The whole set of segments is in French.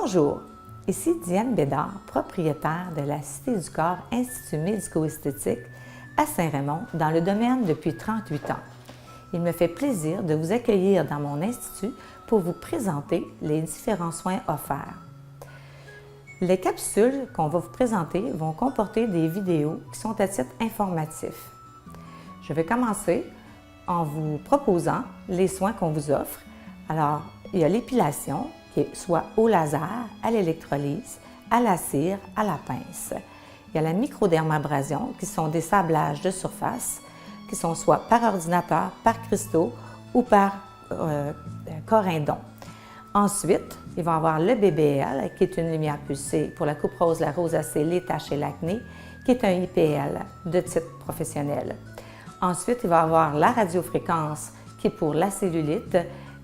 Bonjour, ici Diane Bédard, propriétaire de la Cité du Corps Institut médico-esthétique à Saint-Raymond dans le domaine depuis 38 ans. Il me fait plaisir de vous accueillir dans mon institut pour vous présenter les différents soins offerts. Les capsules qu'on va vous présenter vont comporter des vidéos qui sont à titre informatif. Je vais commencer en vous proposant les soins qu'on vous offre. Alors, il y a l'épilation, qui est soit au laser, à l'électrolyse, à la cire, à la pince. Il y a la microdermabrasion, qui sont des sablages de surface, qui sont soit par ordinateur, par cristaux ou par corindon. Ensuite, il va y avoir le BBL, qui est une lumière pulsée pour la coupe rose, la rosacée, les taches et l'acné, qui est un IPL de type professionnel. Ensuite, il va y avoir la radiofréquence, qui est pour la cellulite,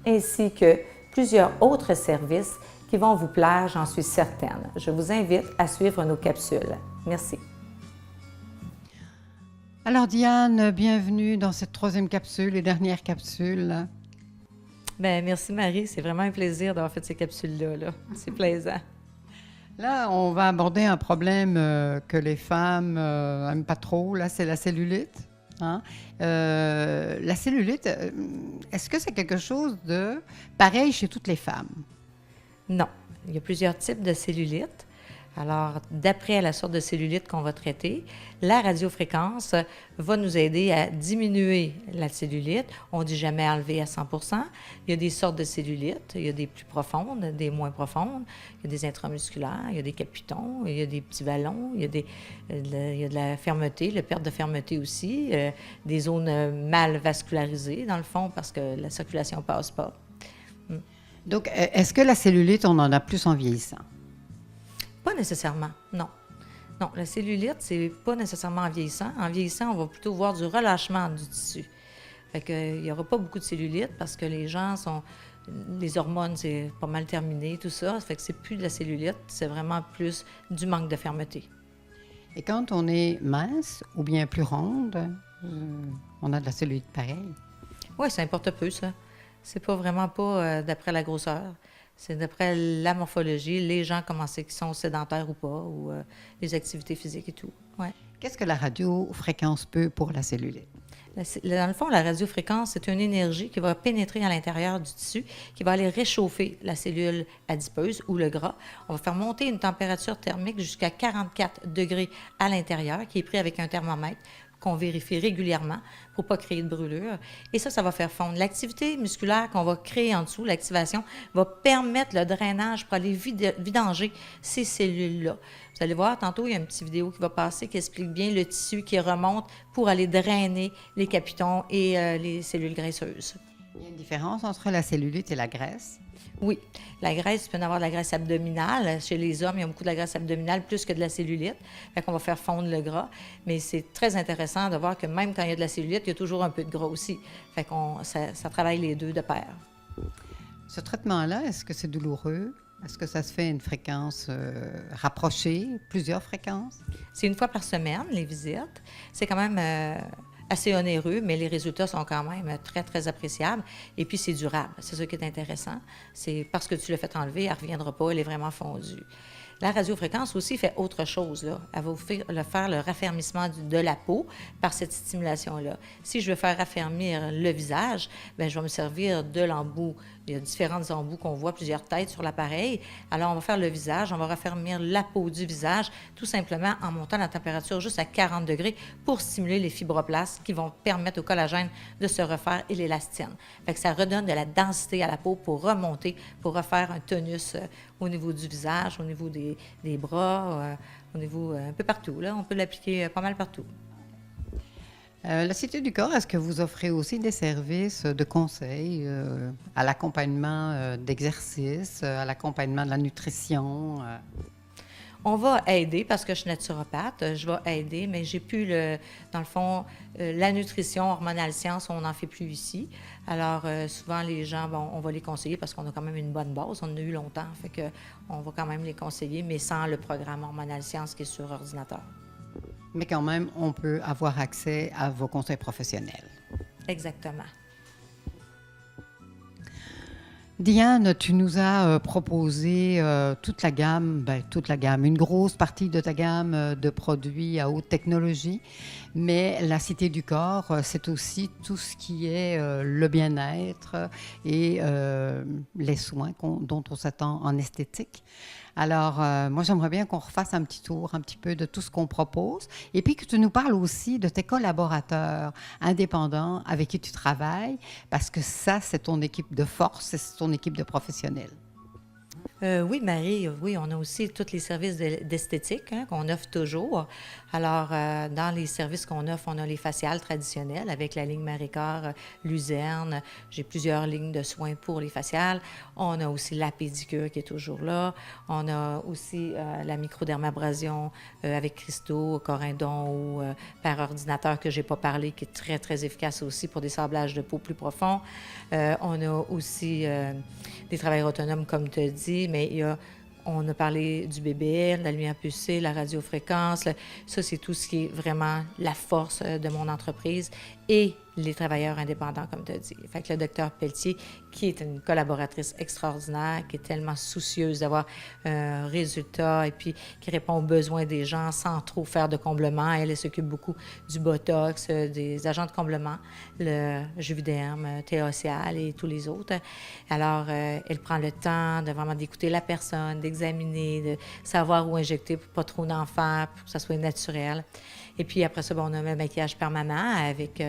ainsi que plusieurs autres services qui vont vous plaire, j'en suis certaine. Je vous invite à suivre nos capsules. Merci. Alors Diane, bienvenue dans cette troisième capsule et dernière capsule. Bien, merci Marie, c'est vraiment un plaisir d'avoir fait ces capsules-là. Là. C'est plaisant. Là, on va aborder un problème que les femmes n'aiment pas trop, là, c'est la cellulite. Hein? La cellulite, est-ce que c'est quelque chose de pareil chez toutes les femmes? Non, il y a plusieurs types de cellulite. Alors, d'après la sorte de cellulite qu'on va traiter, la radiofréquence va nous aider à diminuer la cellulite. On ne dit jamais enlever à 100%. Il y a des sortes de cellulite. Il y a des plus profondes, des moins profondes. Il y a des intramusculaires, il y a des capitons, il y a des petits vallons, il y a de la fermeté, la perte de fermeté aussi, des zones mal vascularisées, dans le fond, parce que la circulation ne passe pas. Donc, est-ce que la cellulite, on en a plus en vieillissant? Pas nécessairement, non. Non, la cellulite, c'est pas nécessairement en vieillissant. En vieillissant, on va plutôt voir du relâchement du tissu. Fait qu'il n'y aura pas beaucoup de cellulite parce que les gens sont... Les hormones, c'est pas mal terminé, tout ça. Fait que c'est plus de la cellulite, c'est vraiment plus du manque de fermeté. Et quand on est mince ou bien plus ronde, on a de la cellulite pareille? Oui, ça importe peu, ça. C'est pas vraiment pas d'après la grosseur. C'est d'après la morphologie, les gens, comment c'est qu'ils sont sédentaires ou pas, ou les activités physiques et tout. Ouais. Qu'est-ce que la radiofréquence peut pour la cellulite? Dans le fond, la radiofréquence, c'est une énergie qui va pénétrer à l'intérieur du tissu, qui va aller réchauffer la cellule adipeuse ou le gras. On va faire monter une température thermique jusqu'à 44 degrés à l'intérieur, qui est pris avec un thermomètre, qu'on vérifie régulièrement pour ne pas créer de brûlure. Et ça va faire fondre. L'activité musculaire qu'on va créer en dessous, l'activation, va permettre le drainage pour aller vidanger ces cellules-là. Vous allez voir, tantôt, il y a une petite vidéo qui va passer qui explique bien le tissu qui remonte pour aller drainer les capitons et les cellules graisseuses. Il y a une différence entre la cellulite et la graisse? Oui. La graisse, il peut y avoir de la graisse abdominale. Chez les hommes, il y a beaucoup de la graisse abdominale plus que de la cellulite. Fait qu'on va faire fondre le gras. Mais c'est très intéressant de voir que même quand il y a de la cellulite, il y a toujours un peu de gras aussi. Fait qu'on ça travaille les deux de pair. Ce traitement-là, est-ce que c'est douloureux? Est-ce que ça se fait à une fréquence rapprochée, plusieurs fréquences? C'est une fois par semaine, les visites. C'est quand même... assez onéreux, mais les résultats sont quand même très, très appréciables. Et puis, c'est durable. C'est ça qui est intéressant. C'est parce que tu l'as fait enlever, elle ne reviendra pas, elle est vraiment fondue. La radiofréquence aussi fait autre chose, là. Elle va vous faire le raffermissement de la peau par cette stimulation-là. Si je veux faire raffermir le visage, bien, je vais me servir de l'embout. Il y a différents embouts qu'on voit, plusieurs têtes sur l'appareil. Alors, on va faire le visage, on va raffermir la peau du visage, tout simplement en montant la température juste à 40 degrés pour stimuler les fibroblastes qui vont permettre au collagène de se refaire et l'élastine. Fait que ça redonne de la densité à la peau pour remonter, pour refaire un tonus au niveau du visage, au niveau des bras, au niveau un peu partout. Là, on peut l'appliquer pas mal partout. La Cité du Corps, est-ce que vous offrez aussi des services de conseil à l'accompagnement d'exercices, à l'accompagnement de la nutrition? On va aider parce que je suis naturopathe, je vais aider, mais j'ai plus dans le fond, la nutrition, hormonale science, on n'en fait plus ici. Alors, souvent, les gens, bon, on va les conseiller parce qu'on a quand même une bonne base, on en a eu longtemps, fait que on va quand même les conseiller, mais sans le programme hormonale science qui est sur ordinateur. Mais quand même, on peut avoir accès à vos conseils professionnels. Exactement. Diane, tu nous as proposé toute la gamme, une grosse partie de ta gamme de produits à haute technologie, mais la Cité du corps, c'est aussi tout ce qui est le bien-être et les soins dont on s'attend en esthétique. Alors, moi, j'aimerais bien qu'on refasse un petit tour, un petit peu de tout ce qu'on propose, et puis que tu nous parles aussi de tes collaborateurs indépendants avec qui tu travailles, parce que ça, c'est ton équipe de force, c'est ton équipe de professionnels. Oui, Marie, oui, on a aussi tous les services d'esthétique qu'on offre toujours. Alors, dans les services qu'on offre, on a les faciales traditionnelles avec la ligne Marie-Cœur, Luzerne. J'ai plusieurs lignes de soins pour les faciales. On a aussi la pédicure qui est toujours là. On a aussi la microdermabrasion avec Christo, Corindon ou par ordinateur que je n'ai pas parlé, qui est très, très efficace aussi pour des sablages de peau plus profonds. On a aussi des travailleurs autonomes, comme tu as dit, mais on a parlé du BBL, la lumière pulsée, la radiofréquence. Ça, c'est tout ce qui est vraiment la force de mon entreprise et les travailleurs indépendants, comme tu as dit. Fait que le docteur Pelletier, qui est une collaboratrice extraordinaire, qui est tellement soucieuse d'avoir un résultat et puis qui répond aux besoins des gens sans trop faire de comblement. Elle s'occupe beaucoup du Botox, des agents de comblement, le Juvederm, Théocyal et tous les autres. Alors, elle prend le temps de vraiment d'écouter la personne, d'examiner, de savoir où injecter pour pas trop d'en faire, pour que ça soit naturel. Et puis après ça, on a un maquillage permanent avec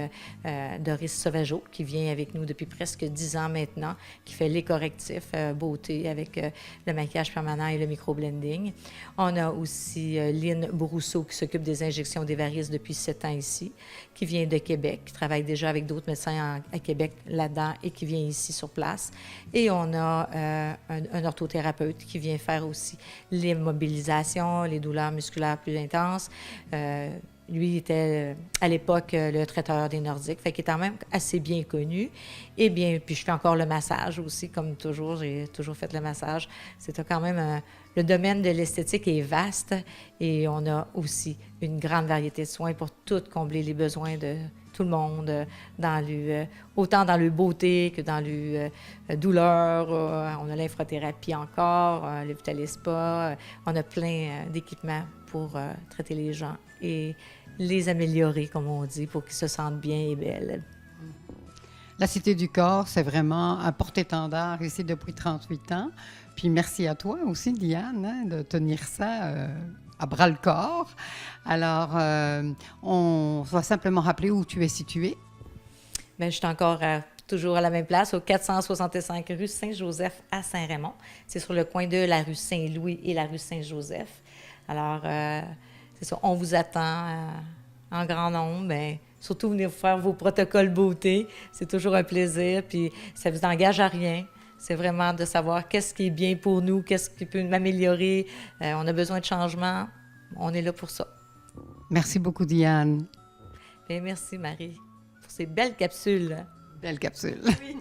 Doris Sauvageau, qui vient avec nous depuis presque 10 ans maintenant, qui fait les correctifs beauté avec le maquillage permanent et le microblending. On a aussi Lynn Brousseau, qui s'occupe des injections des varices depuis 7 ans ici, qui vient de Québec, qui travaille déjà avec d'autres médecins à Québec là-dedans et qui vient ici sur place. Et on a un orthothérapeute qui vient faire aussi les mobilisations, les douleurs musculaires plus intenses. Lui était à l'époque le traiteur des Nordiques, fait qu'il est quand même assez bien connu. Et bien, puis je fais encore le massage aussi, comme toujours, j'ai toujours fait le massage. C'est quand même le domaine de l'esthétique est vaste et on a aussi une grande variété de soins pour tout combler les besoins de tout le monde, autant dans le beauté que dans le douleur. On a l'infrathérapie encore, le Vitalispa. On a plein d'équipements pour traiter les gens et les améliorer, comme on dit, pour qu'ils se sentent bien et belles. La Cité du corps, c'est vraiment un porte-étendard ici depuis 38 ans. Puis merci à toi aussi, Diane, de tenir ça à bras-le-corps. Alors, on va simplement rappeler où tu es située. Bien, je suis encore toujours à la même place, au 465 rue Saint-Joseph à Saint-Raymond. C'est sur le coin de la rue Saint-Louis et la rue Saint-Joseph. Alors, c'est ça, on vous attend en grand nombre. Bien, surtout, venez vous faire vos protocoles beauté. C'est toujours un plaisir, puis ça ne vous engage à rien. C'est vraiment de savoir qu'est-ce qui est bien pour nous, qu'est-ce qui peut m'améliorer. On a besoin de changement. On est là pour ça. Merci beaucoup, Diane. Bien, merci, Marie, pour ces belles capsules. Belle capsule. Oui.